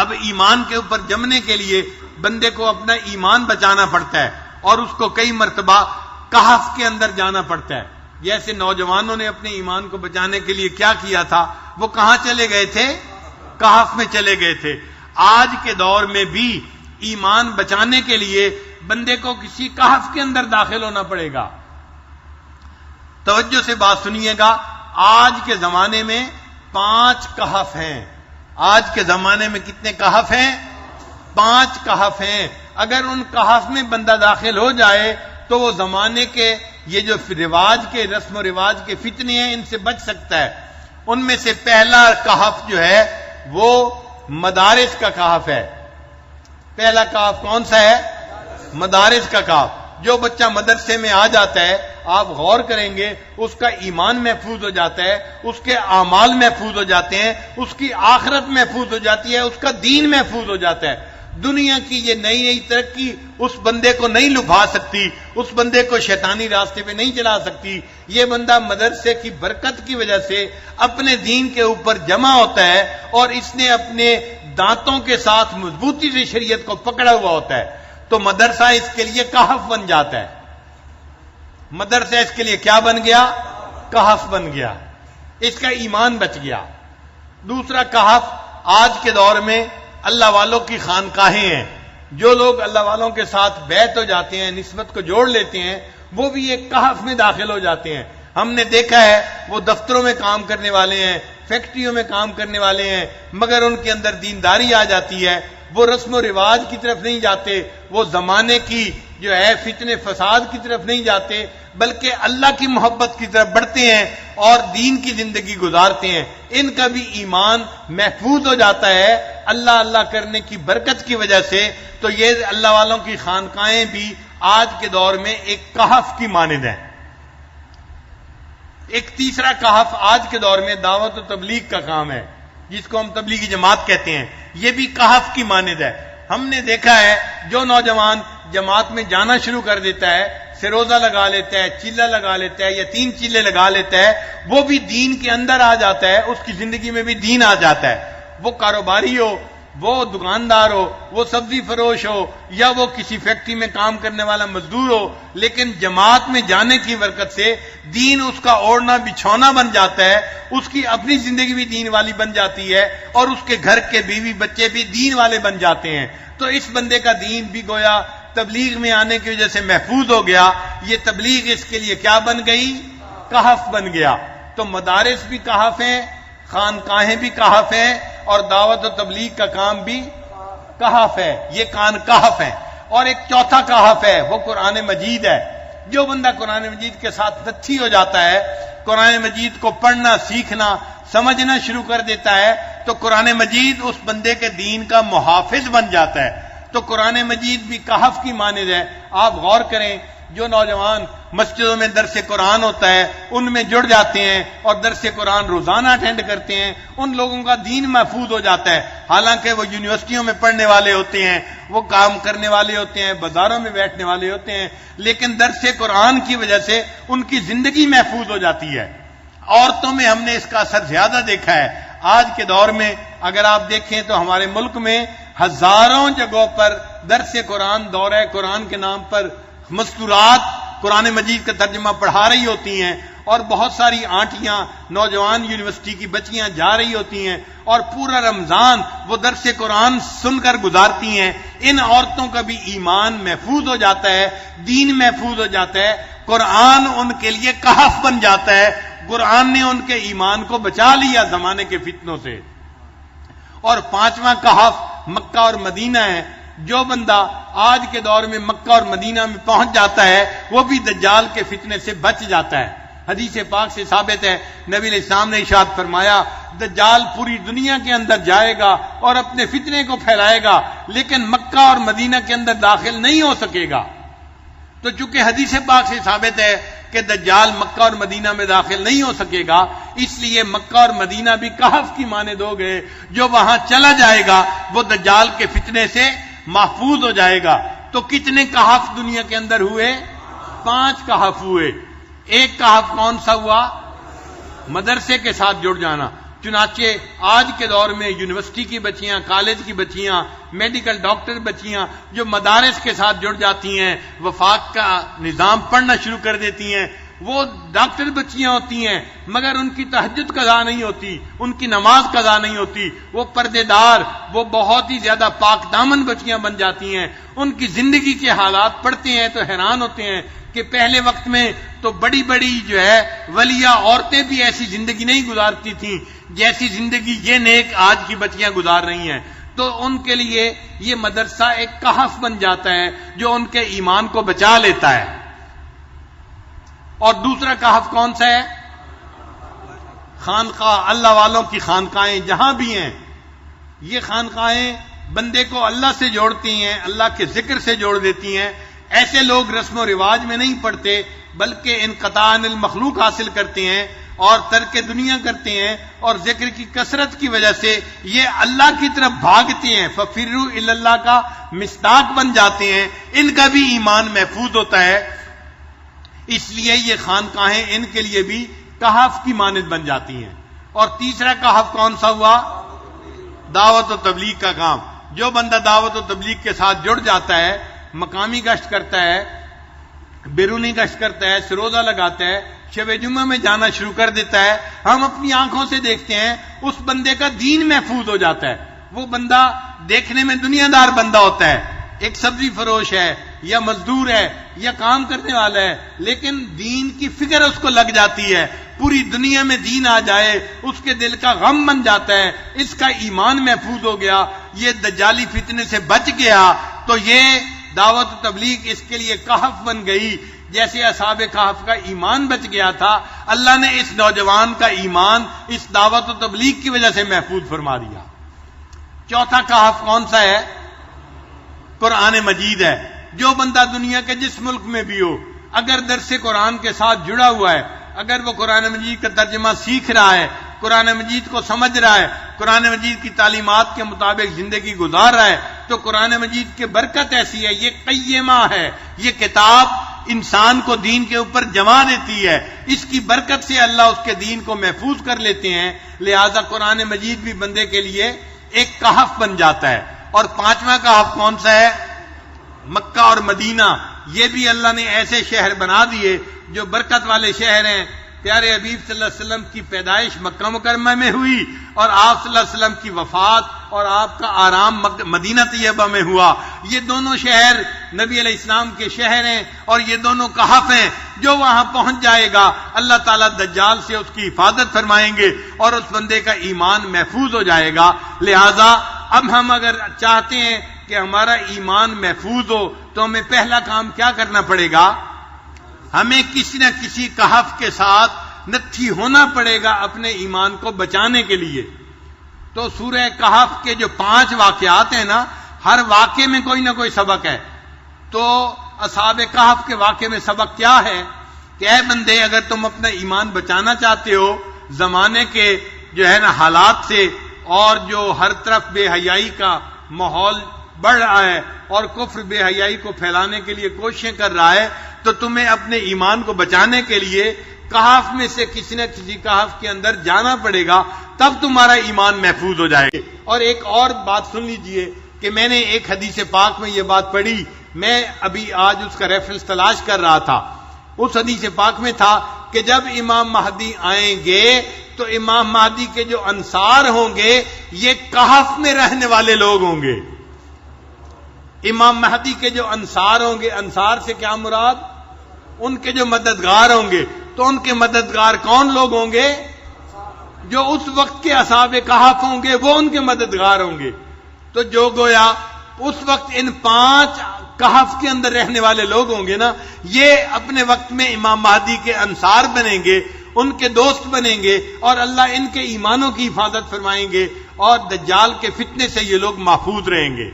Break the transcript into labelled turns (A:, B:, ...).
A: اب ایمان کے اوپر جمنے کے لیے بندے کو اپنا ایمان بچانا پڑتا ہے اور اس کو کئی مرتبہ کہف کے اندر جانا پڑتا ہے. جیسے نوجوانوں نے اپنے ایمان کو بچانے کے لیے کیا کیا تھا, وہ کہاں چلے گئے تھے؟ کہف میں چلے گئے تھے. آج کے دور میں بھی ایمان بچانے کے لیے بندے کو کسی کہف کے اندر داخل ہونا پڑے گا. توجہ سے بات سنیے گا. آج کے زمانے میں 5 کہف ہیں. آج کے زمانے میں کتنے کہف ہیں؟ 5 کہف ہیں. اگر ان کہف میں بندہ داخل ہو جائے تو وہ زمانے کے یہ جو رواج کے رسم و رواج کے فتنے ہیں ان سے بچ سکتا ہے. ان میں سے پہلا کہف جو ہے وہ مدارس کا کہف ہے. پہلا کہف کون سا ہے؟ مدارس کا کہف. جو بچہ مدرسے میں آ جاتا ہے آپ غور کریں گے اس کا ایمان محفوظ ہو جاتا ہے, اس کے اعمال محفوظ ہو جاتے ہیں, اس کی آخرت محفوظ ہو جاتی ہے, اس کا دین محفوظ ہو جاتا ہے. دنیا کی یہ نئی نئی ترقی اس بندے کو نہیں لبھا سکتی, اس بندے کو شیطانی راستے پہ نہیں چلا سکتی. یہ بندہ مدرسے کی برکت کی وجہ سے اپنے دین کے اوپر جمع ہوتا ہے اور اس نے اپنے دانتوں کے ساتھ مضبوطی سے شریعت کو پکڑا ہوا ہوتا ہے. تو مدرسہ اس کے لیے کہف بن جاتا ہے. مدرسہ اس کے لیے کیا بن گیا؟ کہف بن گیا. اس کا ایمان بچ گیا. دوسرا کہف آج کے دور میں اللہ والوں کی خانقاہیں ہیں. جو لوگ اللہ والوں کے ساتھ بیعت ہو جاتے ہیں, نسبت کو جوڑ لیتے ہیں, وہ بھی ایک کہف میں داخل ہو جاتے ہیں. ہم نے دیکھا ہے وہ دفتروں میں کام کرنے والے ہیں, فیکٹریوں میں کام کرنے والے ہیں, مگر ان کے اندر دینداری آ جاتی ہے. وہ رسم و رواج کی طرف نہیں جاتے, وہ زمانے کی جو ہے فتنے فساد کی طرف نہیں جاتے, بلکہ اللہ کی محبت کی طرف بڑھتے ہیں اور دین کی زندگی گزارتے ہیں. ان کا بھی ایمان محفوظ ہو جاتا ہے اللہ اللہ کرنے کی برکت کی وجہ سے. تو یہ اللہ والوں کی خانقاہیں بھی آج کے دور میں ایک کہف کی مانند ہیں. ایک تیسرا کہف آج کے دور میں دعوت و تبلیغ کا کام ہے, جس کو ہم تبلیغی جماعت کہتے ہیں. یہ بھی کہف کی مانند ہے. ہم نے دیکھا ہے جو نوجوان جماعت میں جانا شروع کر دیتا ہے, سروزہ لگا لیتا ہے, چیلا لگا لیتا ہے یا 3 چیلے لگا لیتا ہے, وہ بھی دین کے اندر آ جاتا ہے, اس کی زندگی میں بھی دین آ جاتا ہے. وہ کاروباری ہو, وہ دکاندار ہو, وہ سبزی فروش ہو, یا وہ کسی فیکٹری میں کام کرنے والا مزدور ہو, لیکن جماعت میں جانے کی برکت سے دین اس کا اوڑھنا بچھونا بن جاتا ہے. اس کی اپنی زندگی بھی دین والی بن جاتی ہے اور اس کے گھر کے بیوی بچے بھی دین والے بن جاتے ہیں. تو اس بندے کا دین بھی گویا تبلیغ میں آنے کی وجہ سے محفوظ ہو گیا. یہ تبلیغ اس کے لیے کیا بن گئی؟ کہف بن گیا. تو مدارس بھی کہف ہیں, خانقاہیں بھی کہف ہیں, اور دعوت و تبلیغ کا کام بھی کہف ہے. یہ کان کہف ہیں. اور ایک چوتھا کہف ہے, وہ قرآن مجید ہے. جو بندہ قرآن مجید کے ساتھ نتھی ہو جاتا ہے, قرآن مجید کو پڑھنا سیکھنا سمجھنا شروع کر دیتا ہے, تو قرآن مجید اس بندے کے دین کا محافظ بن جاتا ہے. تو قرآن مجید بھی کہف کی مانند ہے. آپ غور کریں, جو نوجوان مسجدوں میں درس قرآن ہوتا ہے ان میں جڑ جاتے ہیں اور درس قرآن روزانہ اٹینڈ کرتے ہیں, ان لوگوں کا دین محفوظ ہو جاتا ہے. حالانکہ وہ یونیورسٹیوں میں پڑھنے والے ہوتے ہیں, وہ کام کرنے والے ہوتے ہیں, بازاروں میں بیٹھنے والے ہوتے ہیں, لیکن درس قرآن کی وجہ سے ان کی زندگی محفوظ ہو جاتی ہے. عورتوں میں ہم نے اس کا اثر زیادہ دیکھا ہے. آج کے دور میں اگر آپ دیکھیں تو ہمارے ملک میں ہزاروں جگہوں پر درس قرآن, دورہ قرآن کے نام پر مستورات قرآن مجید کا ترجمہ پڑھا رہی ہوتی ہیں, اور بہت ساری آنٹیاں نوجوان یونیورسٹی کی بچیاں جا رہی ہوتی ہیں اور پورا رمضان وہ درس قرآن سن کر گزارتی ہیں. ان عورتوں کا بھی ایمان محفوظ ہو جاتا ہے, دین محفوظ ہو جاتا ہے, قرآن ان کے لیے کہف بن جاتا ہے. قرآن نے ان کے ایمان کو بچا لیا زمانے کے فتنوں سے. اور 5واں کہف مکہ اور مدینہ ہے. جو بندہ آج کے دور میں مکہ اور مدینہ میں پہنچ جاتا ہے وہ بھی دجال کے فتنے سے بچ جاتا ہے. حدیث پاک سے ثابت ہے, نبی علیہ السلام نے ارشاد فرمایا, دجال پوری دنیا کے اندر جائے گا اور اپنے فتنے کو پھیلائے گا, لیکن مکہ اور مدینہ کے اندر داخل نہیں ہو سکے گا. تو چونکہ حدیث پاک سے ثابت ہے کہ دجال مکہ اور مدینہ میں داخل نہیں ہو سکے گا, اس لیے مکہ اور مدینہ بھی کہف کی مانند ہو گئے. جو وہاں چلا جائے گا وہ دجال کے فتنے سے محفوظ ہو جائے گا. تو کتنے کہف دنیا کے اندر ہوئے؟ 5 کہف ہوئے. ایک کہف کون سا ہوا؟ مدرسے کے ساتھ جڑ جانا. چنانچہ آج کے دور میں یونیورسٹی کی بچیاں، کالج کی بچیاں، میڈیکل ڈاکٹر بچیاں جو مدارس کے ساتھ جڑ جاتی ہیں، وفاق کا نظام پڑھنا شروع کر دیتی ہیں، وہ ڈاکٹر بچیاں ہوتی ہیں مگر ان کی تہجد قضا نہیں ہوتی، ان کی نماز قضا نہیں ہوتی، وہ پردے دار، وہ بہت ہی زیادہ پاک دامن بچیاں بن جاتی ہیں۔ ان کی زندگی کے حالات پڑھتے ہیں تو حیران ہوتے ہیں کہ پہلے وقت میں تو بڑی بڑی جو ہے ولیہ عورتیں بھی ایسی زندگی نہیں گزارتی تھیں جیسی زندگی یہ نیک آج کی بچیاں گزار رہی ہیں۔ تو ان کے لیے یہ مدرسہ ایک کہف بن جاتا ہے جو ان کے ایمان کو بچا لیتا ہے۔ اور دوسرا کہف کون سا ہے؟ خانقاہ، اللہ والوں کی خانقاہیں جہاں بھی ہیں، یہ خانقاہیں بندے کو اللہ سے جوڑتی ہیں، اللہ کے ذکر سے جوڑ دیتی ہیں۔ ایسے لوگ رسم و رواج میں نہیں پڑتے بلکہ انقطاع عن المخلوق حاصل کرتے ہیں اور ترک دنیا کرتے ہیں، اور ذکر کی کثرت کی وجہ سے یہ اللہ کی طرف بھاگتے ہیں، ففروا الی اللہ کا مصداق بن جاتے ہیں، ان کا بھی ایمان محفوظ ہوتا ہے۔ اس لیے یہ خانقاہیں ان کے لیے بھی کہف کی مانند بن جاتی ہیں۔ اور تیسرا کہف کون سا ہوا؟ دعوت و تبلیغ کا کام۔ جو بندہ دعوت و تبلیغ کے ساتھ جڑ جاتا ہے، مقامی گشت کرتا ہے، بیرونی گشت کرتا ہے، سروزہ لگاتا ہے، شب جمعہ میں جانا شروع کر دیتا ہے، ہم اپنی آنکھوں سے دیکھتے ہیں اس بندے کا دین محفوظ ہو جاتا ہے۔ وہ بندہ دیکھنے میں دنیا دار بندہ ہوتا ہے، ایک سبزی فروش ہے یا مزدور ہے یا کام کرنے والا ہے، لیکن دین کی فکر اس کو لگ جاتی ہے، پوری دنیا میں دین آ جائے اس کے دل کا غم بن جاتا ہے، اس کا ایمان محفوظ ہو گیا، یہ دجالی فتنے سے بچ گیا، تو یہ دعوت و تبلیغ اس کے لیے کہف بن گئی۔ جیسے اصحاب کہف کا ایمان بچ گیا تھا، اللہ نے اس نوجوان کا ایمان اس دعوت و تبلیغ کی وجہ سے محفوظ فرما دیا۔ چوتھا کہف کون سا ہے؟ قرآن مجید ہے۔ جو بندہ دنیا کے جس ملک میں بھی ہو، اگر درس قرآن کے ساتھ جڑا ہوا ہے، اگر وہ قرآن مجید کا ترجمہ سیکھ رہا ہے، قرآن مجید کو سمجھ رہا ہے، قرآن مجید کی تعلیمات کے مطابق زندگی گزار رہا ہے، تو قرآن مجید کی برکت ایسی ہے، یہ قیمہ ہے، یہ کتاب انسان کو دین کے اوپر جما دیتی ہے، اس کی برکت سے اللہ اس کے دین کو محفوظ کر لیتے ہیں، لہذا قرآن مجید بھی بندے کے لیے ایک کہف بن جاتا ہے۔ اور پانچواں کہف کون سا ہے؟ مکہ اور مدینہ۔ یہ بھی اللہ نے ایسے شہر بنا دیے جو برکت والے شہر ہیں۔ پیارے حبیب صلی اللہ علیہ وسلم کی پیدائش مکہ مکرمہ میں ہوئی اور آپ صلی اللہ علیہ وسلم کی وفات اور آپ کا آرام مدینہ طیبہ میں ہوا۔ یہ دونوں شہر نبی علیہ السلام کے شہر ہیں اور یہ دونوں کہف ہیں۔ جو وہاں پہنچ جائے گا اللہ تعالیٰ دجال سے اس کی حفاظت فرمائیں گے اور اس بندے کا ایمان محفوظ ہو جائے گا۔ لہذا اب ہم اگر چاہتے ہیں کہ ہمارا ایمان محفوظ ہو تو ہمیں پہلا کام کیا کرنا پڑے گا؟ ہمیں کسی نہ کسی کہف کے ساتھ نتھی ہونا پڑے گا اپنے ایمان کو بچانے کے لیے۔ تو سورہ کہف کے جو 5 واقعات ہیں نا، ہر واقعے میں کوئی نہ کوئی سبق ہے۔ تو اصحاب کہف کے واقعے میں سبق کیا ہے کہ اے بندے، اگر تم اپنا ایمان بچانا چاہتے ہو زمانے کے جو ہے نا حالات سے، اور جو ہر طرف بے حیائی کا ماحول بڑھ رہا ہے اور کفر بے حیائی کو پھیلانے کے لیے کوششیں کر رہا ہے، تو تمہیں اپنے ایمان کو بچانے کے لیے کہف میں سے کسی نہ کسی کہف کے اندر جانا پڑے گا، تب تمہارا ایمان محفوظ ہو جائے گا۔ اور ایک اور بات سن لیجئے کہ میں نے ایک حدیث پاک میں یہ بات پڑھی، میں ابھی آج اس کا ریفرنس تلاش کر رہا تھا۔ اس حدیث پاک میں تھا کہ جب امام مہدی آئیں گے تو امام مہدی کے جو انصار ہوں گے یہ کہف میں رہنے والے لوگ ہوں گے۔ امام مہدی کے جو انصار ہوں گے، انصار سے کیا مراد؟ ان کے جو مددگار ہوں گے۔ تو ان کے مددگار کون لوگ ہوں گے؟ جو اس وقت کے اصحاب کہف ہوں گے وہ ان کے مددگار ہوں گے۔ تو جو گویا اس وقت ان 5 کہف کے اندر رہنے والے لوگ ہوں گے نا، یہ اپنے وقت میں امام مہدی کے انصار بنیں گے، ان کے دوست بنیں گے، اور اللہ ان کے ایمانوں کی حفاظت فرمائیں گے، اور دجال کے فتنے سے یہ لوگ محفوظ رہیں گے۔